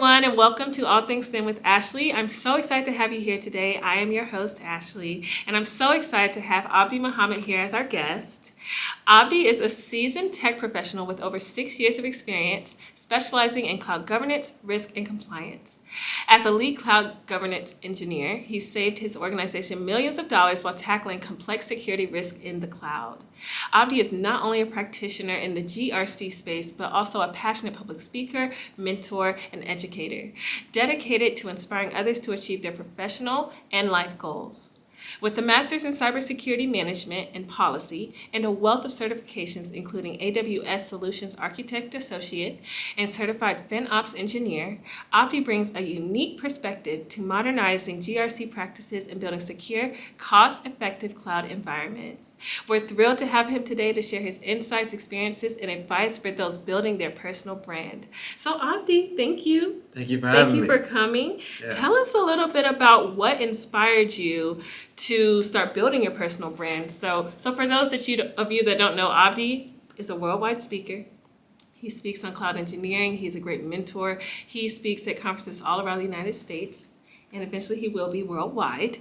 everyone, and welcome to All Things STEM with Ashley. I'm so excited to have you here today. I am your host, Ashley, and I'm so excited to have Abdie Mohamed here as our guest. Abdie is a seasoned tech professional with over 6 years of experience, specializing in cloud governance, risk, and compliance. As a lead cloud governance engineer, he saved his organization millions of dollars while tackling complex security risk in the cloud. Abdie is not only a practitioner in the GRC space, but also a passionate public speaker, mentor, and educator, dedicated to inspiring others to achieve their professional and life goals. With a master's in cybersecurity management and policy and a wealth of certifications including AWS Solutions Architect Associate and Certified FinOps Engineer, Abdie brings a unique perspective to modernizing GRC practices and building secure, cost-effective cloud environments. We're thrilled to have him today to share his insights, experiences, and advice for those building their personal brand. So Abdie, thank you. Thank you for having me. Thank you for coming. Yeah. Tell us a little bit about what inspired you to start building your personal brand. So for those of you that don't know, Abdie is a worldwide speaker. He speaks on cloud engineering. He's a great mentor. He speaks at conferences all around the United States, and eventually he will be worldwide.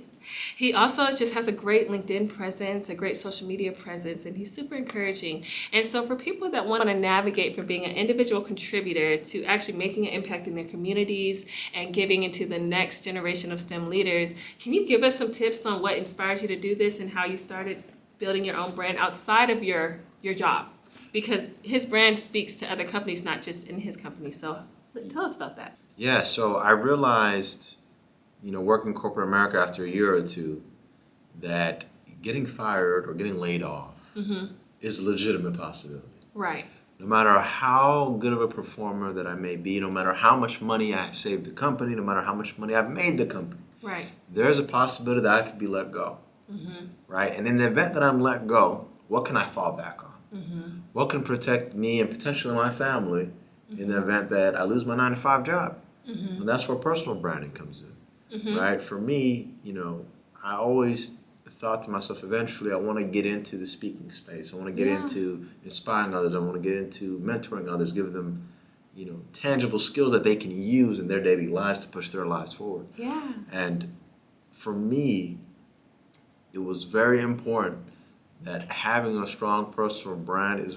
He also just has a great LinkedIn presence, a great social media presence, and he's super encouraging. And so for people that want to navigate from being an individual contributor to actually making an impact in their communities and giving into the next generation of STEM leaders, can you give us some tips on what inspired you to do this and how you started building your own brand outside of your job? Because his brand speaks to other companies, not just in his company. So tell us about that. Yeah, so I realized, working corporate America after a year or two, that getting fired or getting laid off is a legitimate possibility. Right. No matter how good of a performer that I may be, no matter how much money I've saved the company, no matter how much money I've made the company, right, there's a possibility that I could be let go. Right? And in the event that I'm let go, what can I fall back on? What can protect me and potentially my family in the event that I lose my 9-to-5 job? And that's where personal branding comes in. Right? For me, I always thought to myself, eventually I want to get into the speaking space. I want to get into inspiring others. I want to get into mentoring others, giving them, tangible skills that they can use in their daily lives to push their lives forward. Yeah. And for me, it was very important that having a strong personal brand is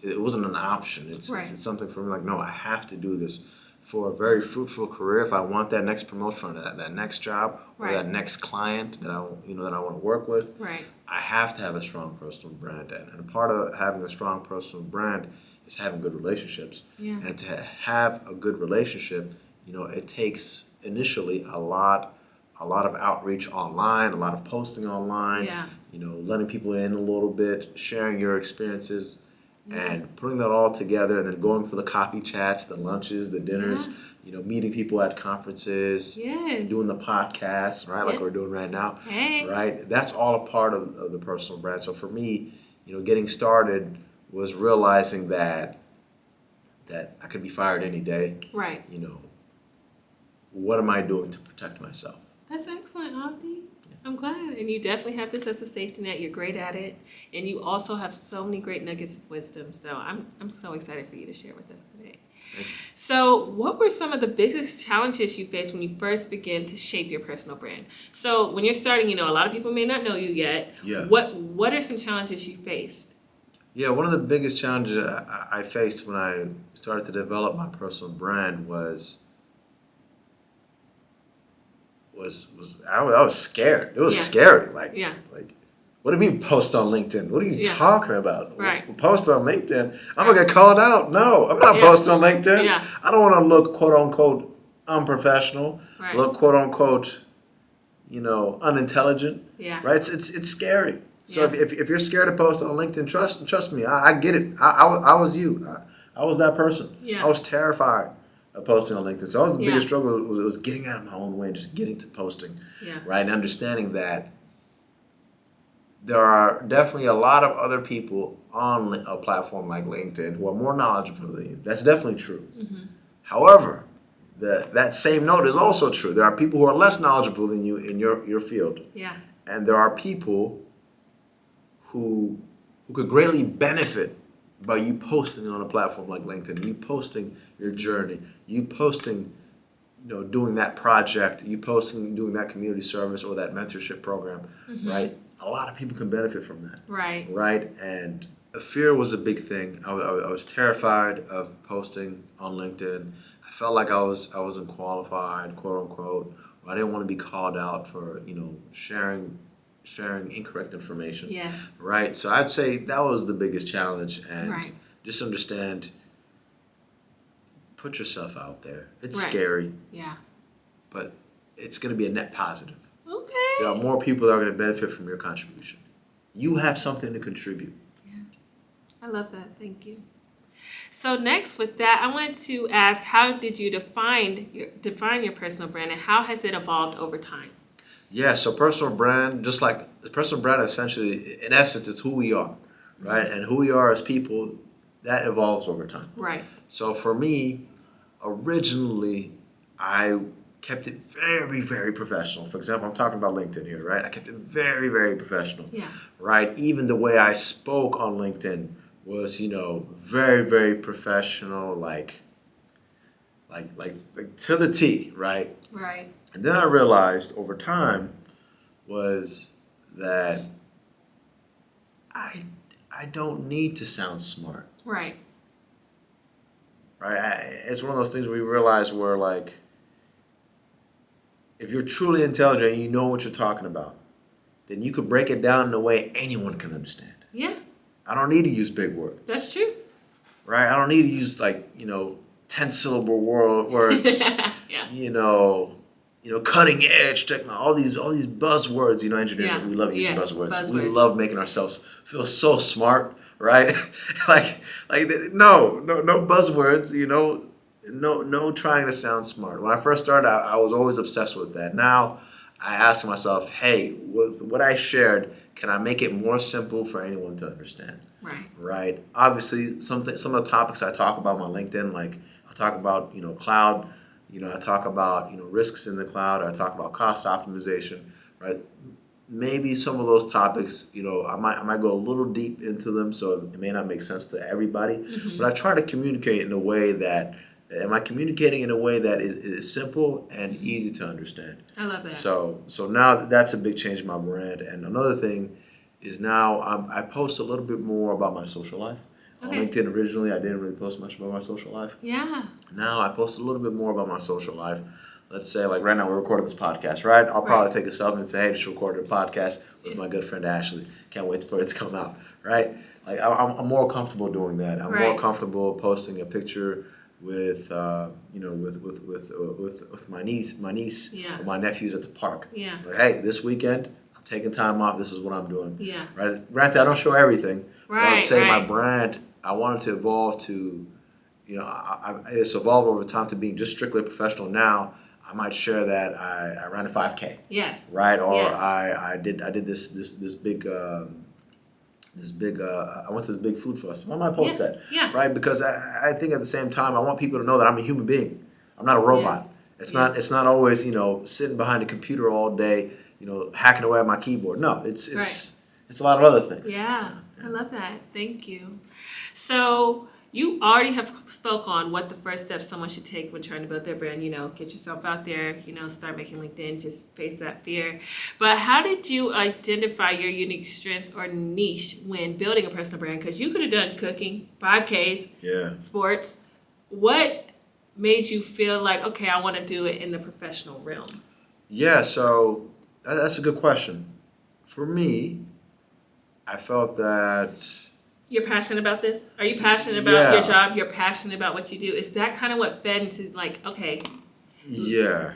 it wasn't an option. It's something for me, like, no, I have to do this for a very fruitful career. If I want that next promotion, or that next job, or that next client that I want to work with, I have to have a strong personal brand. And a part of having a strong personal brand is having good relationships. Yeah. And to have a good relationship, it takes initially a lot of outreach online, a lot of posting online, letting people in a little bit, sharing your experiences, and putting that all together, and then going for the coffee chats, the lunches, the dinners, meeting people at conferences, doing the podcasts, right, like we're doing right now, right? That's all a part of the personal brand. So for me, getting started was realizing that I could be fired any day. Right. What am I doing to protect myself? That's excellent, Abdie. I'm glad. And you definitely have this as a safety net. You're great at it. And you also have so many great nuggets of wisdom. So I'm so excited for you to share with us today. So what were some of the biggest challenges you faced when you first began to shape your personal brand? So when you're starting, a lot of people may not know you yet. Yeah. What are some challenges you faced? Yeah, one of the biggest challenges I faced when I started to develop my personal brand was I was scared. It was scary. Like, what do you mean post on LinkedIn? What are you talking about? Right. Post on LinkedIn? I'm gonna get called out. No, I'm not posting on LinkedIn. Yeah. I don't want to look quote unquote unprofessional. Right. Look quote unquote, unintelligent. Yeah. Right. It's scary. So if you're scared to post on LinkedIn, trust me. I get it. I was you. I was that person. Yeah. I was terrified of posting on LinkedIn. So that was the biggest struggle, was getting out of my own way and just getting to posting. Yeah. Right? And understanding that there are definitely a lot of other people on a platform like LinkedIn who are more knowledgeable than you. That's definitely true. However, that same note is also true. There are people who are less knowledgeable than you in your field. Yeah. And there are people who could greatly benefit by you posting on a platform like LinkedIn, you posting your journey, you posting, doing that project, you posting, doing that community service or that mentorship program, right? A lot of people can benefit from that. Right. Right? And fear was a big thing. I was terrified of posting on LinkedIn. I felt like I wasn't qualified, quote unquote. I didn't want to be called out for, sharing incorrect information. Yes. Right? So I'd say that was the biggest challenge. And Right. just understand, put yourself out there. It's Right. scary, Yeah. but it's going to be a net positive. Okay. There are more people that are going to benefit from your contribution. You have something to contribute. Yeah. I love that. Thank you. So next with that, I wanted to ask, how did you define your personal brand, and how has it evolved over time? Yeah, so personal brand, just like personal brand, essentially, in essence, it's who we are, right? And who we are as people, that evolves over time. Right. So for me, originally, I kept it very, very professional. For example, I'm talking about LinkedIn here, right? I kept it very, very professional. Yeah. Right? Even the way I spoke on LinkedIn was, very, very professional, like to the T, right? Right. And then I realized over time was that I don't need to sound smart. Right. Right? It's one of those things where you realize where, like, if you're truly intelligent and you know what you're talking about, then you could break it down in a way anyone can understand. Yeah. I don't need to use big words. That's true. Right? I don't need to use 10-syllable words. Yeah. Cutting edge technology, all these buzzwords. Engineers, Yeah. we love using Yeah. buzzwords. We Buzzwords. love making ourselves feel so smart, right? like no buzzwords. No trying to sound smart. When I first started, I was always obsessed with that. Now I ask myself, hey, with what I shared, can I make it more simple for anyone to understand? Right. Right. Obviously, some of the topics I talk about on LinkedIn, like I talk about, cloud. I talk about, risks in the cloud. I talk about cost optimization. Right. Maybe some of those topics, I might go a little deep into them, so it may not make sense to everybody. But I try to communicate in a way that. Am I communicating in a way that is simple and easy to understand? I love that. So now that's a big change in my brand. And another thing is now I post a little bit more about my social life. Okay. On LinkedIn originally, I didn't really post much about my social life. Yeah. Now I post a little bit more about my social life. Let's say, like right now, we're recording this podcast, right? I'll probably take a selfie and say, hey, just recorded a podcast with my good friend Ashley. Can't wait for it to come out, right? Like I'm more comfortable doing that. I'm more comfortable posting a picture with with my niece or my nephews at the park. Yeah. Like, hey, this weekend I'm taking time off. This is what I'm doing. Yeah. Right. Granted, I don't show everything. Right. But I would say my brand, I want it to evolve to, it's evolved over time to being just strictly professional. Now I might share that I ran a 5K. Yes. Right. Or yes. I did this big. I went to this big food festival. I might post that, right? Because I think at the same time, I want people to know that I'm a human being. I'm not a robot. Yes. It's not always sitting behind a computer all day, hacking away at my keyboard. No, it's a lot of other things. Yeah, I love that. Thank you. So you already have spoke on what the first steps someone should take when trying to build their brand. Get yourself out there, start making LinkedIn, just face that fear. But how did you identify your unique strengths or niche when building a personal brand? Because you could have done cooking, 5Ks, sports. What made you feel like, okay, I want to do it in the professional realm? Yeah, so that's a good question. For me, I felt that... You're passionate about this? Are you passionate about your job? You're passionate about what you do? Is that kind of what fed into okay? Yeah.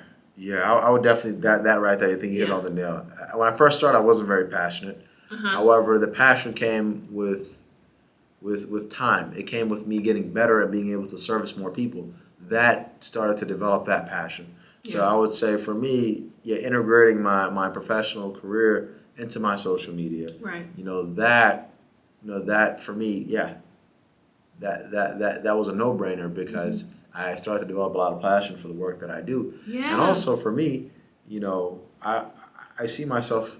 I would definitely, that right there, I think you hit on the nail. When I first started, I wasn't very passionate. However, the passion came with time. It came with me getting better at being able to service more people. That started to develop that passion. So I would say for me, integrating my professional career into my social media. Right. That for me, that was a no-brainer because I started to develop a lot of passion for the work that I do. Yeah. And also for me, I see myself,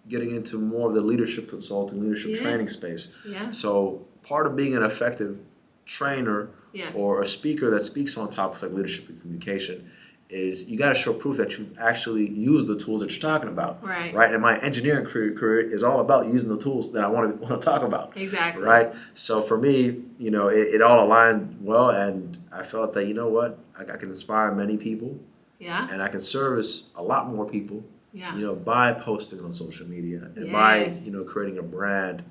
getting into more of the leadership consulting, leadership training space. Yeah. So part of being an effective trainer or a speaker that speaks on topics like leadership and communication is you got to show proof that you've actually used the tools that you're talking about. Right. Right. And my engineering career is all about using the tools that I want to talk about. Exactly. Right. So for me, it all aligned well, and I felt that, you know what, I can inspire many people. Yeah. And I can service a lot more people. Yeah. By posting on social media and by creating a brand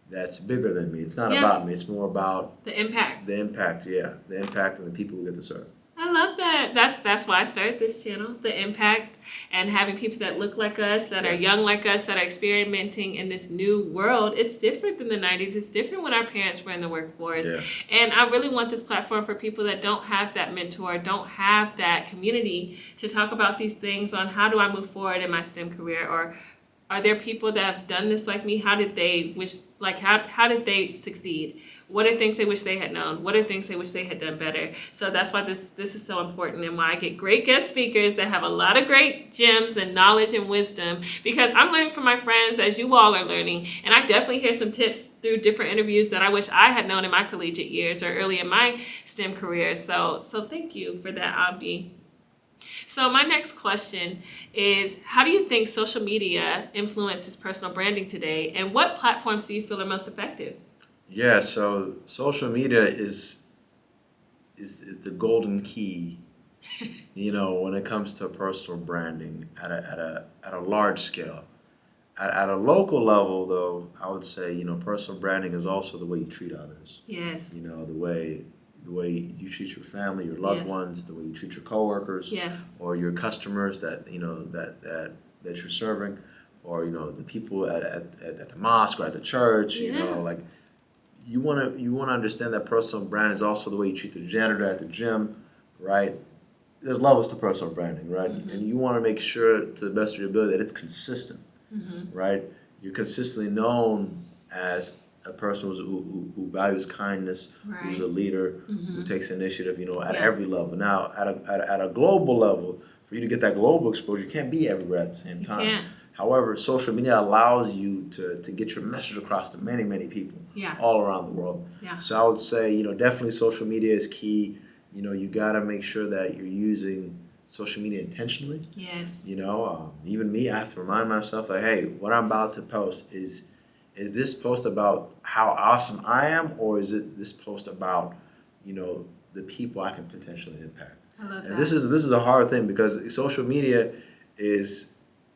that's bigger than me. It's not about me. It's more about the impact. The impact, the impact and the people we get to serve. I love that. That's why I started this channel, the impact, and having people that look like us, that are young like us, that are experimenting in this new world. It's different than the 90s. It's different when our parents were in the workforce. Yeah. And I really want this platform for people that don't have that mentor, don't have that community to talk about these things on how do I move forward in my STEM career, or are there people that have done this like me? How did they how did they succeed? What are things they wish they had known? What are things they wish they had done better? So that's why this is so important, and why I get great guest speakers that have a lot of great gems and knowledge and wisdom, because I'm learning from my friends as you all are learning. And I definitely hear some tips through different interviews that I wish I had known in my collegiate years or early in my STEM career. So thank you for that, Abdi. So my next question is, how do you think social media influences personal branding today, and what platforms do you feel are most effective? Yeah, so social media is the golden key, when it comes to personal branding at a large scale. At a local level, though, I would say, personal branding is also the way you treat others. Yes. The way you treat your family, your loved ones, the way you treat your coworkers, or your customers that you're serving, or the people at the mosque or at the church. You want to understand that personal brand is also the way you treat the janitor at the gym, right? There's levels to personal branding, right? Mm-hmm. And you want to make sure, to the best of your ability, that it's consistent, right? You're consistently known as a person who values kindness, who's a leader, who takes initiative, at every level. Now, at a global level, for you to get that global exposure, you can't be everywhere at the same time. You can't. However, social media allows you to get your message across to many, many people all around the world. Yeah. So I would say, definitely social media is key. You got to make sure that you're using social media intentionally. Yes. Even me, I have to remind myself, like, hey, what I'm about to post is this post about how awesome I am, or is it this post about, the people I can potentially impact? I love that. And this is a hard thing, because social media is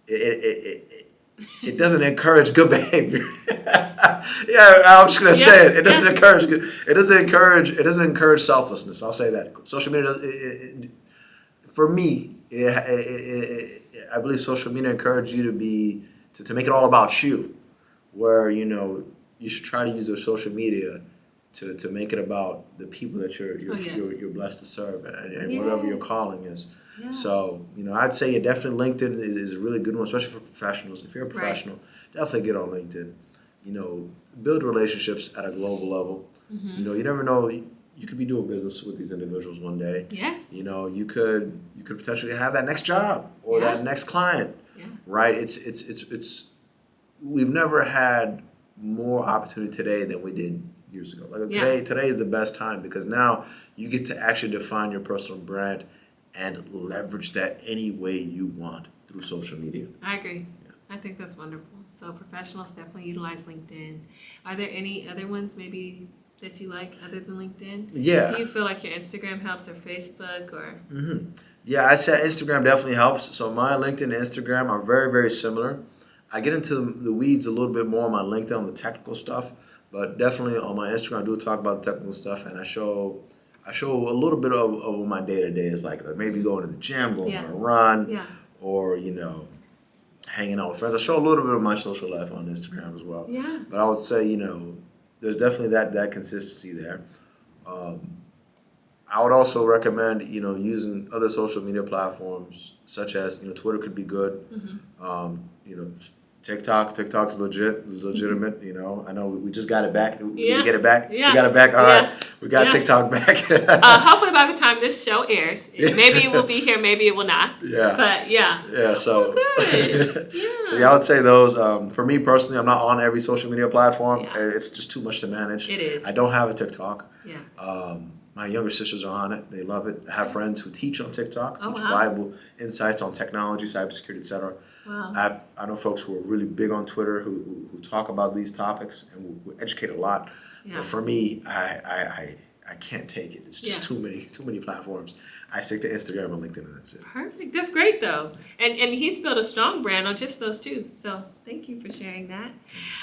it doesn't encourage good behavior. I'm just gonna say it. It doesn't encourage good. It doesn't encourage selflessness. I'll say that. Social media does. For me, I believe social media encourages you to make it all about you. Where you should try to use your social media to make it about the people that you're blessed to serve, and whatever your calling is. Yeah. So I'd say definitely LinkedIn is a really good one, especially for professionals. If you're a professional, definitely get on LinkedIn. Build relationships at a global level. Mm-hmm. You never know. You could be doing business with these individuals one day. Yes. You could potentially have that next job or that next client. Yeah. Right. It's we've never had more opportunity today than we did years ago. Today is the best time, because now you get to actually define your personal brand and leverage that any way you want through social media. I agree. Yeah. I think that's wonderful. So professionals definitely utilize LinkedIn. Are there any other ones maybe that you like other than LinkedIn? Yeah. Do you feel like your Instagram helps, or Facebook, or? Mm-hmm. Yeah, I said Instagram definitely helps. So my LinkedIn and Instagram are very, very similar. I get into the weeds a little bit more on my LinkedIn on the technical stuff, but definitely on my Instagram I do talk about the technical stuff, and I show a little bit of what my day-to-day is like maybe going to the gym, going on a run, or hanging out with friends. I show a little bit of my social life on Instagram as well. Yeah. But I would say, there's definitely that consistency there. I would also recommend, using other social media platforms, such as, Twitter could be good. Mm-hmm. TikTok's legitimate. I know we just got it back. We get it back. Yeah. We got it back. All right. We got TikTok back. Hopefully by the time this show airs, maybe it will be here, maybe it will not. Yeah. But yeah. Yeah. So. Oh, good. So yeah, I would say those. For me personally, I'm not on every social media platform. Yeah. It's just too much to manage. It is. I don't have a TikTok. Yeah. My younger sisters are on it. They love it. I have friends who teach on TikTok, Oh, teach wow. valuable insights on technology, cybersecurity, etc. Wow. I know folks who are really big on Twitter who talk about these topics and who educate a lot. Yeah. But for me, I can't take it. It's just too many platforms. I stick to Instagram and LinkedIn, and that's it. Perfect. That's great, though. And he's built a strong brand on just those two. So thank you for sharing that.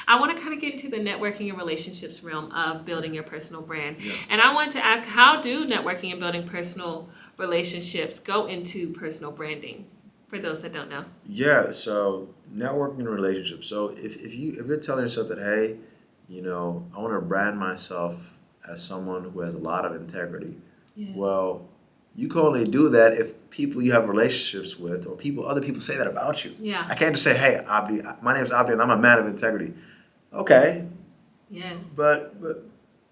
I want to kind of get into the networking and relationships realm of building your personal brand. Yeah. And I wanted to ask, how do networking and building personal relationships go into personal branding? For those that don't know. Yeah. So networking and relationships. So if you're telling yourself that, hey, I want to brand myself as someone who has a lot of integrity. Yes. Well, you can only do that if people you have relationships with or other people say that about you. Yeah. I can't just say, hey, Abdi, my name is Abdi and I'm a man of integrity. Okay. Yes. But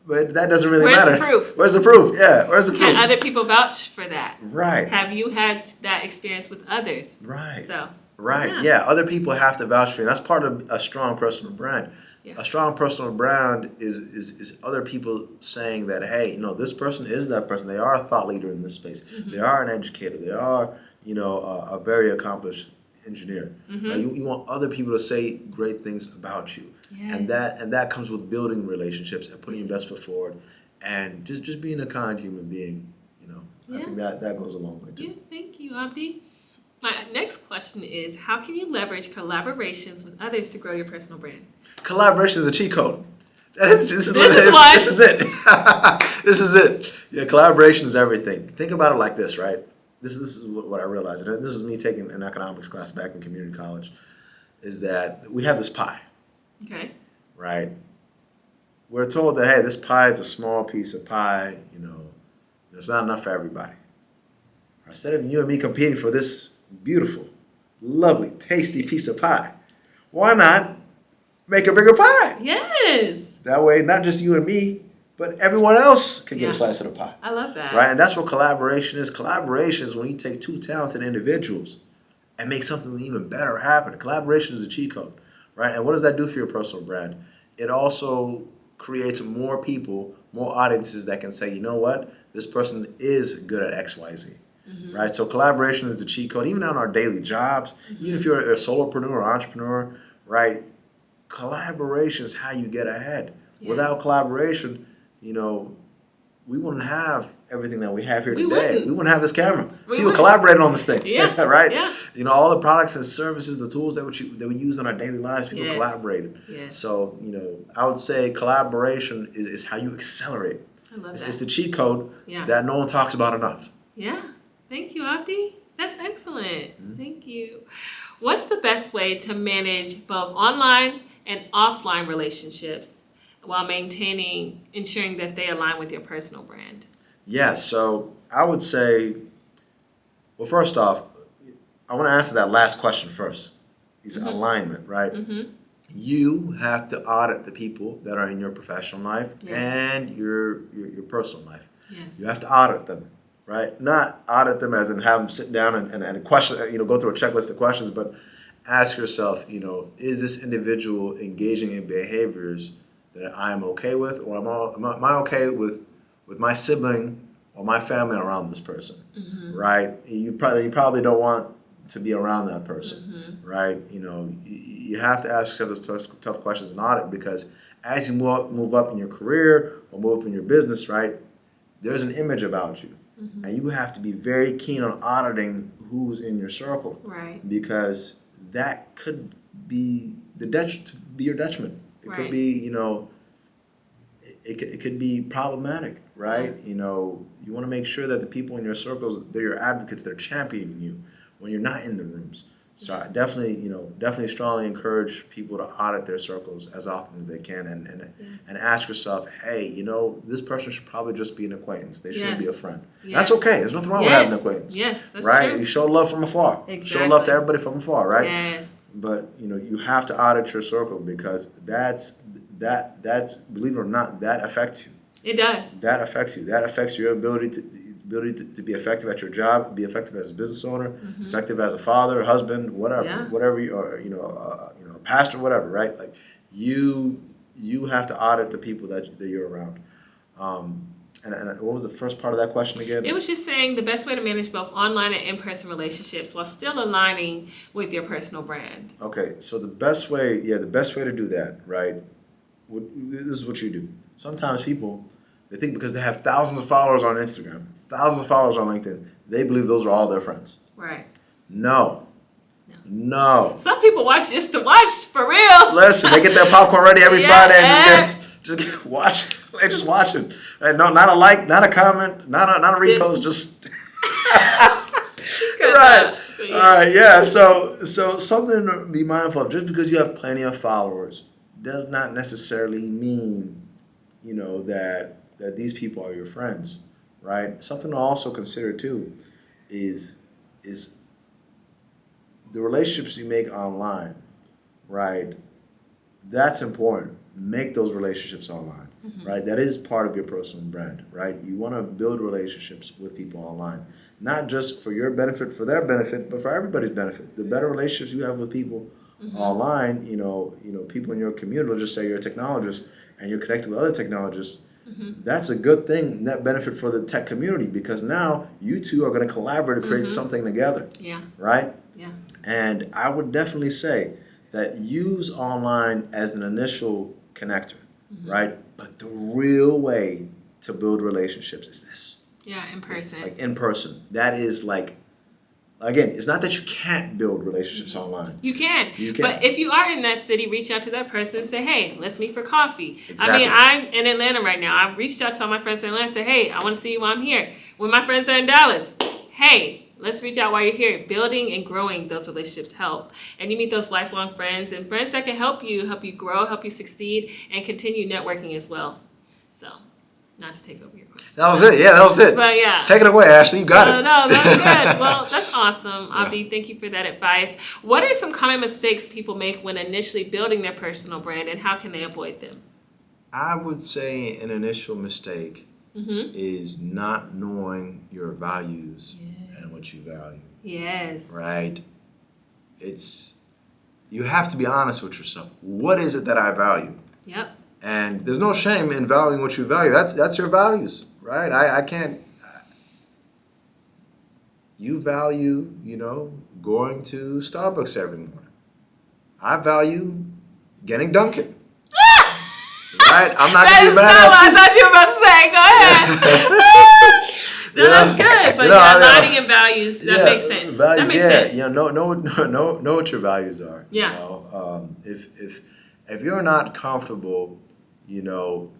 that doesn't really Where's matter. the proof? Where's the proof? Yeah. Where's the proof? Can other people vouch for that? Right. Have you had that experience with others? Right. So. Right. Yeah. Other people have to vouch for you. That's part of a strong personal brand. Yeah. A strong personal brand is other people saying that, hey, this person is that person. They are a thought leader in this space. Mm-hmm. They are an educator. They are, a very accomplished engineer. Mm-hmm. Right? You want other people to say great things about you. Yes. And that comes with building relationships and putting your best foot forward and just being a kind human being. I think that goes a long way too. Yeah, thank you, Abdi. My next question is, how can you leverage collaborations with others to grow your personal brand? Collaboration is a cheat code. This is it. This is it. Yeah, collaboration is everything. Think about it like this, right? This is what I realized. And this is me taking an economics class back in community college, is that we have this pie. Okay. Right? We're told that, hey, this pie is a small piece of pie, it's not enough for everybody. Instead of you and me competing for this beautiful, lovely, tasty piece of pie, why not make a bigger pie? Yes. That way, not just you and me, but everyone else can get a slice of the pie. I love that. Right? And that's what collaboration is. Collaboration is when you take two talented individuals and make something even better happen. Collaboration is a cheat code. Right? And what does that do for your personal brand? It also creates more people, more audiences that can say, you know what? This person is good at X, Y, Z. Mm-hmm. Right? So collaboration is the cheat code. Even on our daily jobs, even if you're a solopreneur or entrepreneur, right? Collaboration is how you get ahead. Yes. Without collaboration, we wouldn't have everything that we have here today. We wouldn't have this camera. People collaborated on this thing. Yeah. Right? Yeah. All the products and services, the tools that we use in our daily lives, people collaborated. Yes. So, I would say collaboration is how you accelerate. I love that. It's the cheat code that no one talks about enough. Yeah. Thank you, Abdi. That's excellent. Mm-hmm. Thank you. What's the best way to manage both online and offline relationships while ensuring that they align with your personal brand? Yeah, so I would say, well, first off, I want to answer that last question first. It's alignment, right? Mm-hmm. You have to audit the people that are in your professional life and your personal life. Yes. You have to audit them, right? Not audit them as in have them sit down and question, go through a checklist of questions, but ask yourself, is this individual engaging in behaviors that I am okay with, or am I okay with my sibling or my family around this person, right? You probably don't want to be around that person, right? You have to ask yourself those tough questions in audit, because as you move up in your career or move up in your business, right, there's an image about you, and you have to be very keen on auditing who's in your circle, right? Because that could be your detriment. It could be, it could be problematic, right? You want to make sure that the people in your circles, they're your advocates, they're championing you when you're not in the rooms. So I definitely strongly encourage people to audit their circles as often as they can and ask yourself, hey, this person should probably just be an acquaintance. They shouldn't be a friend. Yes. That's okay. There's nothing wrong with having an acquaintance. Yes, that's right? true. You show love from afar. Exactly. Show love to everybody from afar, right? Yes. But you have to audit your circle, because that's believe it or not, that affects you. It does. That affects you. That affects your ability to ability to be effective at your job, be effective as a business owner, effective as a father, husband, whatever you are, a pastor, whatever, right? Like you have to audit the people that you're around. And what was the first part of that question again? It was just saying the best way to manage both online and in-person relationships while still aligning with your personal brand. Okay, so the best way to do that, right? This is what you do. Sometimes people, they think because they have thousands of followers on Instagram, thousands of followers on LinkedIn, they believe those are all their friends. Right. No. Some people watch just to watch, for real. Listen, they get their popcorn ready every Friday and just get watching. They're just watching. Right? No, not a like, not a comment, not a repost, just right. All right, yeah. So something to be mindful of. Just because you have plenty of followers does not necessarily mean, that these people are your friends, right? Something to also consider too is the relationships you make online, right? That's important. Make those relationships online, right? That is part of your personal brand, right? You want to build relationships with people online, not just for your benefit, for their benefit, but for everybody's benefit. The better relationships you have with people online, people in your community, let's just say you're a technologist and you're connected with other technologists, that's a good thing, net benefit for the tech community, because now you two are going to collaborate to create something together. Yeah. Right? Yeah. And I would definitely say that use online as an initial connector, right? But the real way to build relationships is this. Yeah, in person. It's like in person. That is like, again, it's not that you can't build relationships online. You can. You can. But if you are in that city, reach out to that person and say, hey, let's meet for coffee. Exactly. I mean, I'm in Atlanta right now. I've reached out to all my friends in Atlanta and said, hey, I want to see you while I'm here. When my friends are in Dallas, hey, let's reach out while you're here. Building and growing those relationships help. And you meet those lifelong friends and friends that can help you grow, help you succeed, and continue networking as well. So, not to take over your question. That was it. Yeah, that was it. But yeah. Take it away, Ashley. You got it. No, that's good. Well, that's awesome. Abdi, thank you for that advice. What are some common mistakes people make when initially building their personal brand, and how can they avoid them? I would say an initial mistake is not knowing your values and what you value. Yes. Right? You have to be honest with yourself. What is it that I value? Yep. And there's no shame in valuing what you value. That's your values, right? I can't. You value, going to Starbucks every morning. I value getting Dunkin'. Right? I'm not going to be mad at you. I thought you were about to say. Go ahead. That's good. But aligning in values, that makes sense. Values, that makes sense. Know what your values are. Yeah. If you're not comfortable,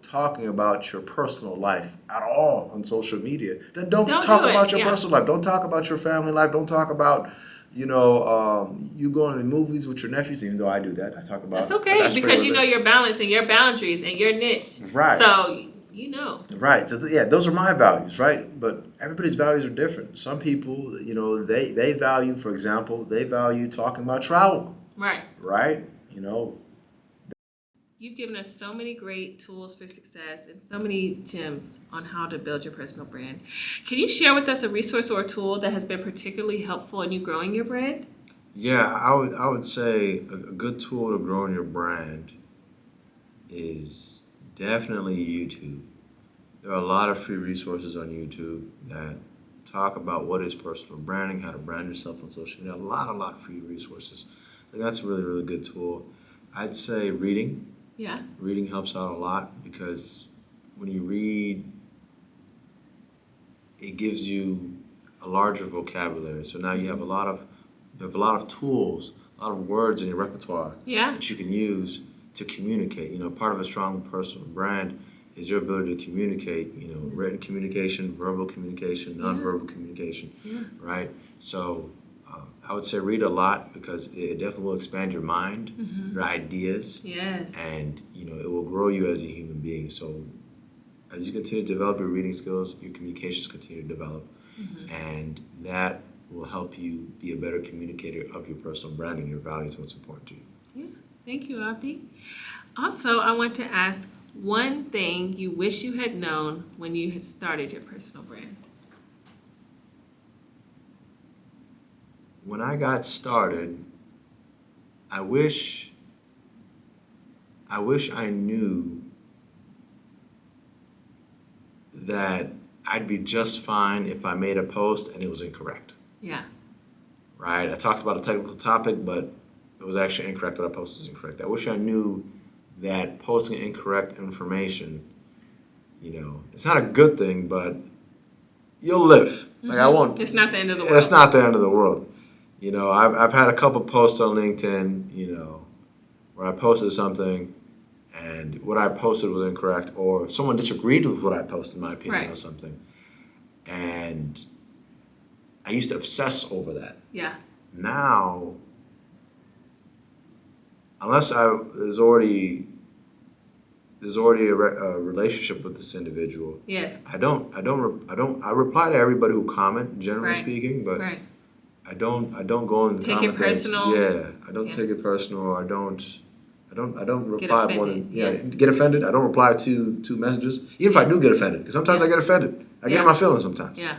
talking about your personal life at all on social media, then don't talk about your personal life. Don't talk about your family life. Don't talk about, you going to the movies with your nephews, even though I do that. I talk about That's okay, because you know your balance and your boundaries and your niche. Right. So, Right. So, those are my values, right? But everybody's values are different. Some people, they value, for example, talking about travel. Right. Right? You've given us so many great tools for success and so many gems on how to build your personal brand. Can you share with us a resource or a tool that has been particularly helpful in you growing your brand? Yeah, I would say a good tool to growing your brand is definitely YouTube. There are a lot of free resources on YouTube that talk about what is personal branding, how to brand yourself on social media. A lot of free resources. And that's a really, really good tool. I'd say reading. Yeah. Reading helps out a lot because when you read, it gives you a larger vocabulary. So now you have a lot of tools, a lot of words in your repertoire that you can use to communicate. Part of a strong personal brand is your ability to communicate. Written communication, verbal communication, nonverbal communication. Yeah. Right. So I would say read a lot because it definitely will expand your mind, your ideas. Yes. And, it will grow you as a human being. So as you continue to develop your reading skills, your communications continue to develop. And that will help you be a better communicator of your personal branding, your values, what's important to you. Yeah. Thank you, Abdi. Also, I want to ask one thing you wish you had known when you had started your personal brand. when I got started, I wish I knew that I'd be just fine if I made a post and it was incorrect. Yeah. Right? I talked about a technical topic, but it was actually incorrect that I posted was incorrect. I wish I knew that posting incorrect information, it's not a good thing, but you'll live. Like I won't. It's not the end of the world. It's not the end of the world. I've had a couple posts on LinkedIn, where I posted something and what I posted was incorrect, or someone disagreed with what I posted, in my opinion, or something. And I used to obsess over that. Yeah. Now, unless there's already a relationship with this individual. Yeah. I reply to everybody who comment, generally speaking, but I don't go in the take it personal. Yeah, I don't take it personal. I don't reply more than get offended. I don't reply to messages, even if I do get offended, because sometimes I get offended. I get in my feelings sometimes. Yeah.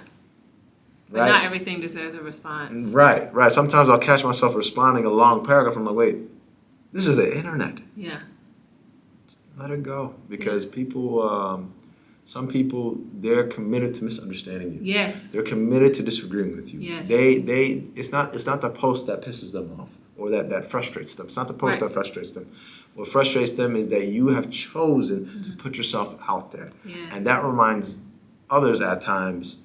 But not everything deserves a response. Right. Sometimes I'll catch myself responding a long paragraph. I'm like, wait, this is the internet. Yeah. Let it go, because people, some people, they're committed to misunderstanding you. Yes. They're committed to disagreeing with you. Yes. It's not the post that pisses them off or that frustrates them. It's not the post that frustrates them. What frustrates them is that you have chosen to put yourself out there. Yes. And that reminds others at times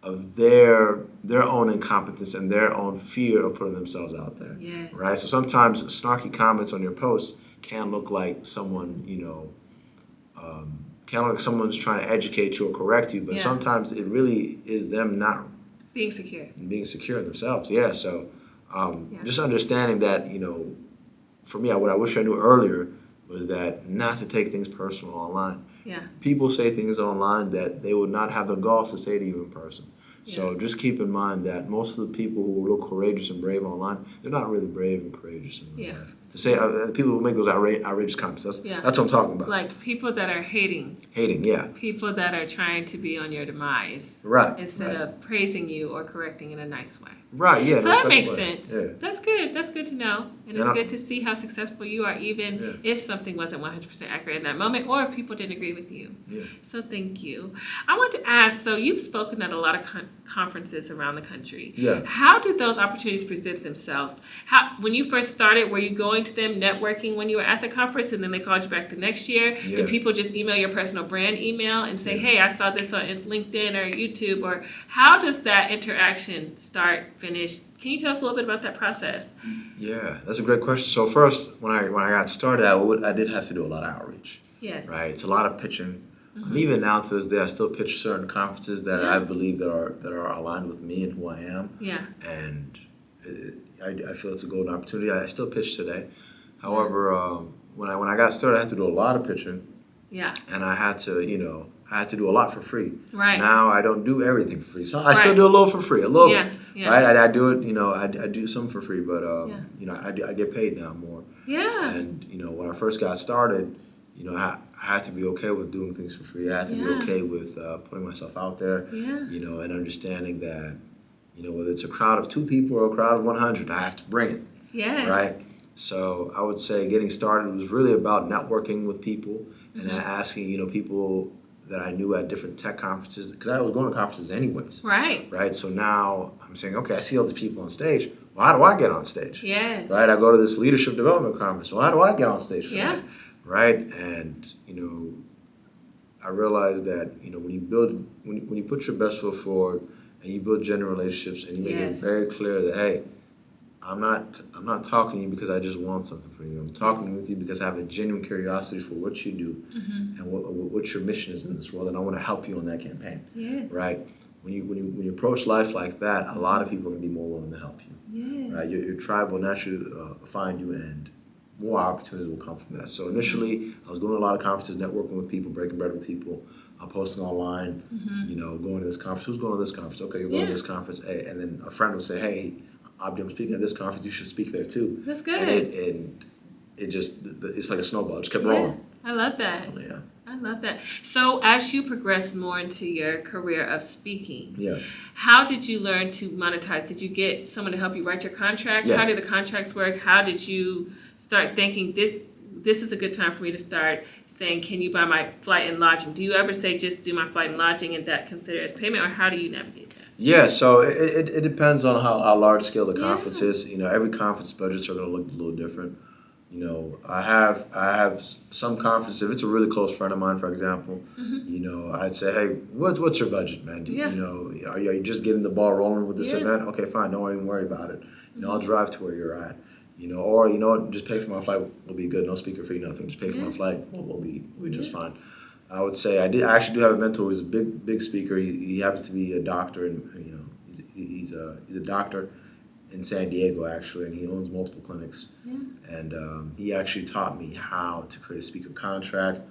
of their own incompetence and their own fear of putting themselves out there. Yes. Right? So sometimes snarky comments on your posts can look like someone, can look like someone's trying to educate you or correct you, but sometimes it really is them not being secure in themselves. Yeah. So just understanding that, for me, what I wish I knew earlier was that not to take things personal online. Yeah. People say things online that they would not have the balls to say to you in person. So just keep in mind that most of the people who look courageous and brave online, they're not really brave and courageous in real life. To say people who make those outrageous comments, that's what I'm talking about. Like people that are hating. People that are trying to be on your demise. Right. Instead of praising you or correcting in a nice way. Right. Yeah. So that makes sense. Yeah. That's good. That's good to know, and it's good to see how successful you are, even if something wasn't 100% accurate in that moment, or if people didn't agree with you. Yeah. So thank you. I want to ask. So you've spoken at a lot of conferences around the country. Yeah. How did those opportunities present themselves? When you first started, were you going to them networking when you were at the conference, and then they called you back the next year? Yeah. Did people just email your personal brand email and say, "Hey, I saw this on LinkedIn or YouTube"? Or how does that interaction start, finish? Can you tell us a little bit about that process? Yeah, that's a great question. So first, when I got started, I did have to do a lot of outreach. Yes. Right. It's a lot of pitching. Even now to this day, I still pitch certain conferences that I believe that are aligned with me and who I am. Yeah. And I feel it's a golden opportunity. I still pitch today. However, when I got started, I had to do a lot of pitching. Yeah. And I had to do a lot for free. Right. Now I don't do everything for free. So I still do a little for free, a little bit. Yeah. Right. I do it. I do some for free, but I get paid now more. Yeah. And when I first got started, I had to be okay with doing things for free. I had to be okay with putting myself out there. Yeah. And understanding that whether it's a crowd of 2 people or a crowd of 100, I have to bring it. Yeah. Right. So I would say getting started was really about networking with people and asking people that I knew at different tech conferences, because I was going to conferences anyways. Right. Right. So now I'm saying, okay, I see all these people on stage. Well, how do I get on stage? Yeah. Right. I go to this leadership development conference. Well, how do I get on stage for that? Right. And I realized that when you put your best foot forward and you build genuine relationships and you make it very clear that, hey, I'm not talking to you because I just want something from you. I'm talking with you because I have a genuine curiosity for what you do and what your mission is in this world, and I want to help you on that campaign. Yes. Right? When you approach life like that, a lot of people are going to be more willing to help you. Yes. Right? Your tribe will naturally find you, and more opportunities will come from that. So initially, I was going to a lot of conferences, networking with people, breaking bread with people, posting online. Going to this conference. Who's going to this conference? Okay, you're going to this conference. Hey, and then a friend would say, hey, Abdie, I'm speaking at this conference. You should speak there too. That's good. And it's like a snowball. It just kept rolling. I love that. Yeah. I love that. So, as you progress more into your career of speaking, Yeah. how did you learn to monetize? Did you get someone to help you write your contract? Yeah. How did the contracts work? How did you start thinking this is a good time for me to start saying, can you buy my flight and lodging? Do you ever say just do my flight and lodging and that consider as payment, or how do you navigate that? Yeah, so it depends on how large scale the conference Yeah. is. You know, every conference budgets are going to look a little different. You know, I have some conferences. If it's a really close friend of mine, for example, you know, I'd say, hey, what's your budget, man? Yeah. You know, are you just getting the ball rolling with this Yeah. event? Okay, fine, don't even worry about it. You know, I'll drive to where you're at. You know, or you know, what, just pay for my flight. Will be good. No speaker fee, nothing. Just pay for my flight. We'll be just fine. I would say I actually do have a mentor who's a big speaker. He happens to be a doctor, and you know, he's a doctor in San Diego actually, and he owns multiple clinics. Yeah. And he actually taught me how to create a speaker contract,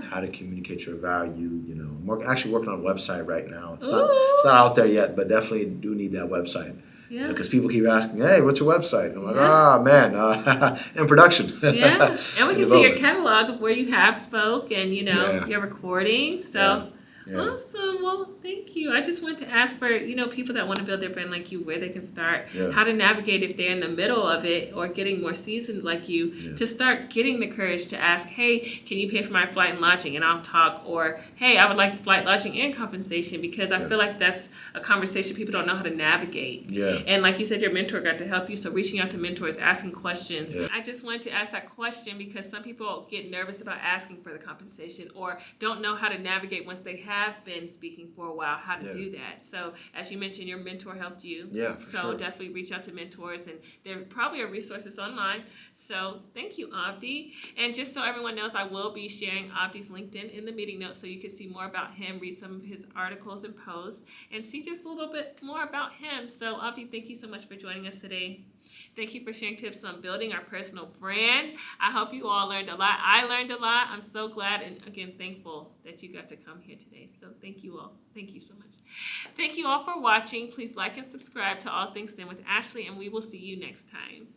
how to communicate your value. You know, I'm actually working on a website right now. It's not out there yet, but definitely do need that website. Yeah. Because people keep asking, hey, what's your website? And I'm like, man, in production. Yeah. And we can see your catalog of where you have spoke and, you know, your recording. So awesome. Well, thank you. I just wanted to ask for, you know, people that want to build their brand like you, where they can start, how to navigate if they're in the middle of it or getting more seasoned like you, to start getting the courage to ask, hey, can you pay for my flight and lodging? And I'll talk. Or, hey, I would like flight, lodging, and compensation, because I feel like that's a conversation people don't know how to navigate. Yeah. And like you said, your mentor got to help you. So reaching out to mentors, asking questions. Yeah. I just wanted to ask that question because some people get nervous about asking for the compensation or don't know how to navigate once they have been speaking for a while, how to do that. So as you mentioned, your mentor helped you. Yeah, so definitely reach out to mentors, and there probably are resources online. So thank you, Abdie. And just so everyone knows, I will be sharing Abdie's LinkedIn in the meeting notes so you can see more about him, read some of his articles and posts, and see just a little bit more about him. So Abdie, thank you so much for joining us today. Thank you for sharing tips on building our personal brand. I hope you all learned a lot. I learned a lot. I'm so glad and, again, thankful that you got to come here today. So thank you all. Thank you so much. Thank you all for watching. Please like and subscribe to All Things STEM with Ashley, and we will see you next time.